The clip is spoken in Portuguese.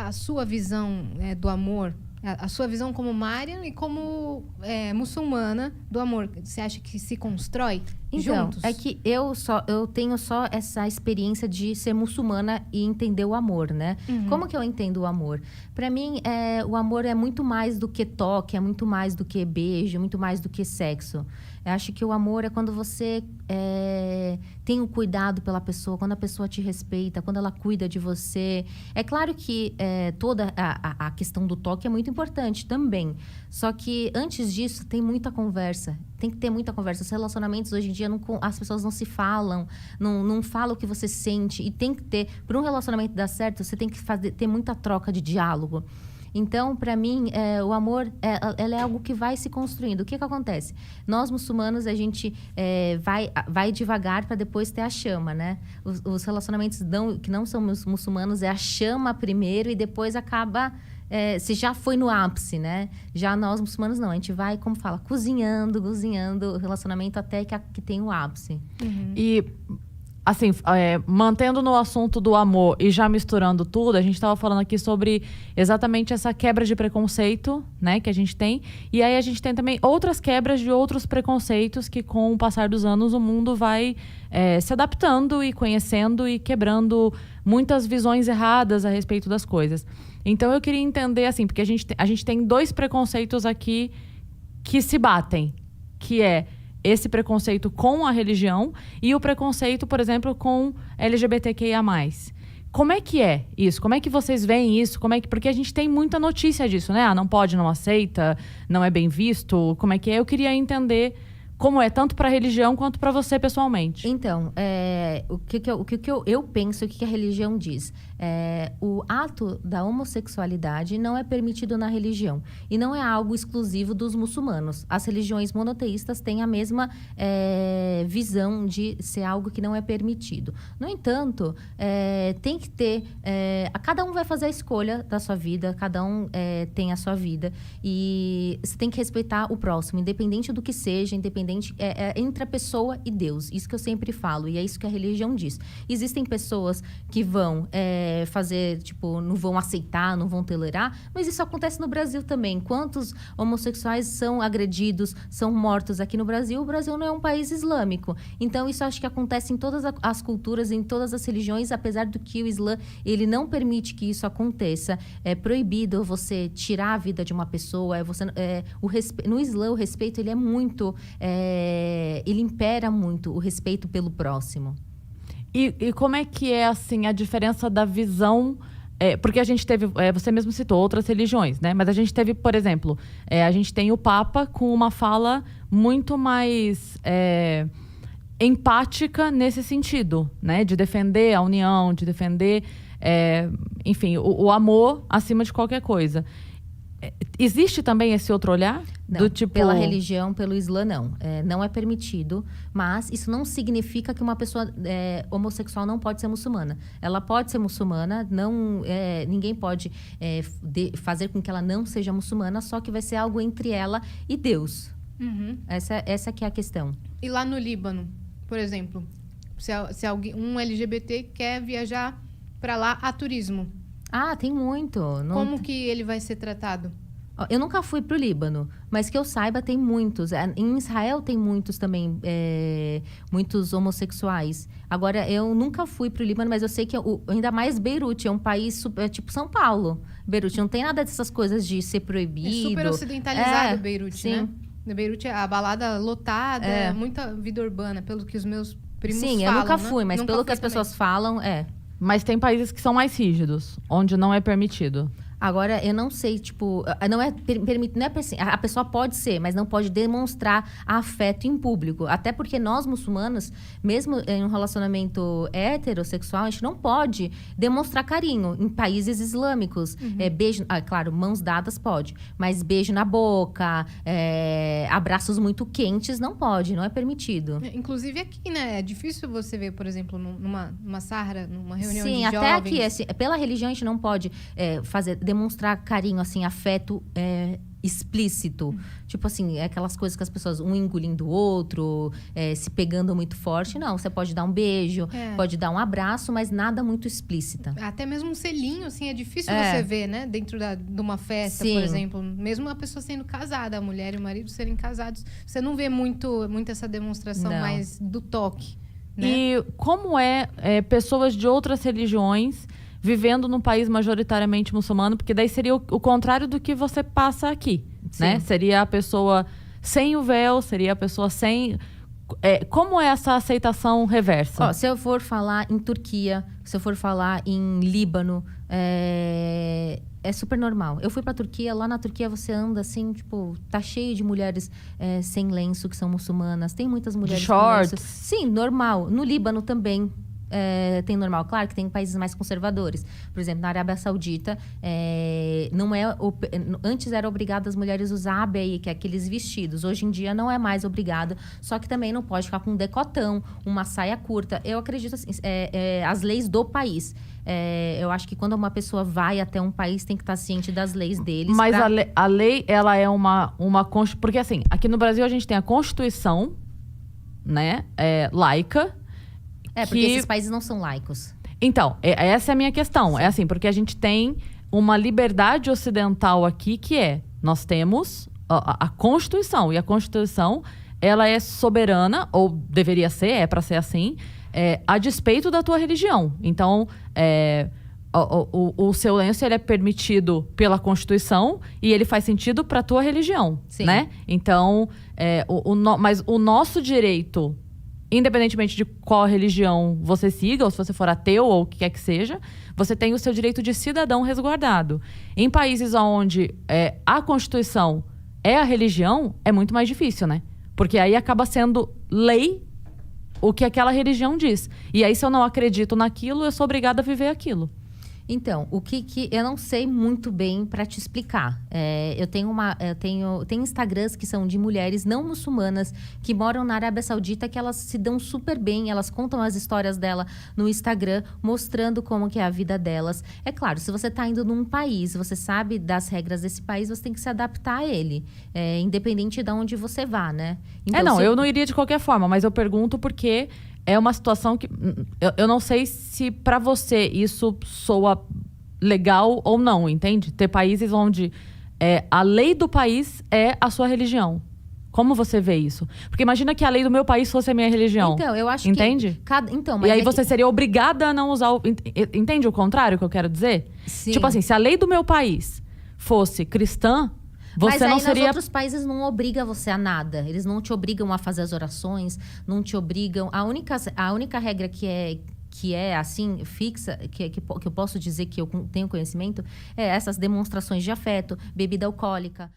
a sua visão do amor, a sua visão como Mariam e como muçulmana do amor, você acha que se constrói juntos? É que eu tenho só essa experiência de ser muçulmana e entender o amor, né? Como que eu entendo o amor? Pra mim, o amor é muito mais do que toque, é muito mais do que beijo, é muito mais do que sexo. Eu acho que o amor é quando você tem o cuidado pela pessoa, quando a pessoa te respeita, quando ela cuida de você. É claro que toda a questão do toque é muito importante também. Só que antes disso, tem muita conversa. Tem que ter muita conversa. Os relacionamentos hoje em dia, as pessoas não se falam, não falam o que você sente. E tem que ter, para um relacionamento dar certo, você tem que ter muita troca de diálogo. Então, para mim, o amor ela é algo que vai se construindo. O que acontece? Nós, muçulmanos, a gente vai devagar para depois ter a chama, né? Os relacionamentos que não são muçulmanos é a chama primeiro e depois acaba... se já foi no ápice, né? Já nós, muçulmanos, não. A gente vai, como fala, cozinhando o relacionamento até que tem o ápice. E... assim, mantendo no assunto do amor e já misturando tudo, a gente estava falando aqui sobre exatamente essa quebra de preconceito, né, que a gente tem. E aí a gente tem também outras quebras de outros preconceitos que, com o passar dos anos, o mundo vai se adaptando e conhecendo e quebrando muitas visões erradas a respeito das coisas. Então, eu queria entender, assim, porque a gente tem dois preconceitos aqui que se batem, que é esse preconceito com a religião e o preconceito, por exemplo, com LGBTQIA+. Como é que é isso? Como é que vocês veem isso? Porque a gente tem muita notícia disso, né? Não pode, não aceita, não é bem visto. Como é que é? Eu queria entender como é, tanto para a religião quanto para você pessoalmente. Então, o que eu penso, o que a religião diz? O ato da homossexualidade não é permitido na religião. E não é algo exclusivo dos muçulmanos. As religiões monoteístas têm a mesma visão de ser algo que não é permitido. No entanto, tem que ter... cada um vai fazer a escolha da sua vida, cada um tem a sua vida. E você tem que respeitar o próximo, independente do que seja, independente entre a pessoa e Deus. Isso que eu sempre falo, e é isso que a religião diz. Existem pessoas que vão fazer, tipo, não vão aceitar, não vão tolerar, mas isso acontece no Brasil também. Quantos homossexuais são agredidos, são mortos aqui no Brasil? O Brasil não é um país islâmico. Então, isso acho que acontece em todas as culturas, em todas as religiões, apesar do que o Islã, ele não permite que isso aconteça. É proibido você tirar a vida de uma pessoa. No Islã, o respeito, ele é muito... ele impera muito o respeito pelo próximo. E como é que é, assim, a diferença da visão... porque a gente teve, você mesmo citou, outras religiões, né? Mas a gente teve, por exemplo, a gente tem o Papa com uma fala muito mais empática nesse sentido, né? De defender a união, de defender, enfim, o amor acima de qualquer coisa. Existe também esse outro olhar? Não, do tipo... pela religião, pelo Islã, não. Não é permitido, mas isso não significa que uma pessoa homossexual não pode ser muçulmana. Ela pode ser muçulmana, ninguém pode fazer com que ela não seja muçulmana, só que vai ser algo entre ela e Deus. Essa que é a questão. E lá no Líbano, por exemplo, se um LGBT quer viajar para lá a turismo... tem muito. Como que ele vai ser tratado? Eu nunca fui pro Líbano, mas que eu saiba, tem muitos. Em Israel tem muitos também, muitos homossexuais. Agora, eu nunca fui pro Líbano, mas eu sei que ainda mais Beirute, é um país tipo São Paulo. Beirute não tem nada dessas coisas de ser proibido. É super ocidentalizado Beirute, sim. né? No Beirute, a balada lotada, muita vida urbana, pelo que os meus primos falam. Sim, eu nunca fui, mas pelo que as pessoas falam, Mas tem países que são mais rígidos, onde não é permitido. Agora, eu não sei, tipo... Não é permitido... A pessoa pode ser, mas não pode demonstrar afeto em público. Até porque nós, muçulmanos, mesmo em um relacionamento heterossexual, a gente não pode demonstrar carinho em países islâmicos. Beijo... claro, mãos dadas pode. Mas beijo na boca, abraços muito quentes, não pode. Não é permitido. Inclusive aqui, né? É difícil você ver, por exemplo, numa sarra, numa reunião de jovens. Sim, até aqui. Assim, pela religião, a gente não pode demonstrar carinho, assim, afeto explícito. Tipo assim, aquelas coisas que as pessoas, um engolindo o outro, se pegando muito forte. Não, você pode dar um beijo, pode dar um abraço, mas nada muito explícita. Até mesmo um selinho, assim, é difícil você ver, né? Dentro de uma festa, por exemplo. Mesmo uma pessoa sendo casada, a mulher e o marido serem casados. Você não vê muito essa demonstração mais do toque, né? E como pessoas de outras religiões vivendo num país majoritariamente muçulmano? Porque daí seria o contrário do que você passa aqui, né? Seria a pessoa sem o véu, seria a pessoa sem... como é essa aceitação reversa? Se eu for falar em Turquia, se eu for falar em Líbano, é super normal. Eu fui pra Turquia, lá na Turquia você anda assim, tipo, tá cheio de mulheres sem lenço, que são muçulmanas. Tem muitas mulheres de shorts. com lenço. Sim, normal. No Líbano também. Tem normal, claro que tem países mais conservadores. Por exemplo, na Arábia Saudita, antes era obrigado as mulheres usar abaya, que é aqueles vestidos. Hoje em dia não é mais obrigado, só que também não pode ficar com um decotão, uma saia curta. Eu acredito assim, as leis do país. Eu acho que quando uma pessoa vai até um país, tem que estar ciente das leis deles. Mas a lei, ela é uma porque assim, aqui no Brasil a gente tem a Constituição, né, laica. Porque esses países não são laicos. Então, essa é a minha questão. Sim. É assim, porque a gente tem uma liberdade ocidental aqui nós temos a Constituição. E a Constituição, ela é soberana, ou deveria ser, para ser assim, a despeito da tua religião. Então, o seu lenço, ele é permitido pela Constituição e ele faz sentido para tua religião, né? Então, mas o nosso direito... Independentemente de qual religião você siga, ou se você for ateu, ou o que quer que seja, você tem o seu direito de cidadão resguardado. Em países onde a Constituição é a religião, é muito mais difícil, né? Porque aí acaba sendo lei o que aquela religião diz. E aí, se eu não acredito naquilo, eu sou obrigada a viver aquilo. Então, o que eu não sei muito bem para te explicar. Tem Instagrams que são de mulheres não muçulmanas que moram na Arábia Saudita, que elas se dão super bem, elas contam as histórias dela no Instagram, mostrando como que é a vida delas. É claro, se você está indo num país, você sabe das regras desse país, você tem que se adaptar a ele, independente de onde você vá, né? Então, eu não iria de qualquer forma, mas eu pergunto porque... É uma situação que... Eu não sei se para você isso soa legal ou não, entende? Ter países onde a lei do país é a sua religião. Como você vê isso? Porque imagina que a lei do meu país fosse a minha religião. Então, eu acho entende? Mas e aí você seria obrigada a não usar Entende o contrário que eu quero dizer? Sim. Tipo assim, se a lei do meu país fosse cristã... Mas aí nos outros países não obriga você a nada. Eles não te obrigam a fazer as orações, não te obrigam... A única regra que é assim, fixa, que eu posso dizer que eu tenho conhecimento, é essas demonstrações de afeto, bebida alcoólica...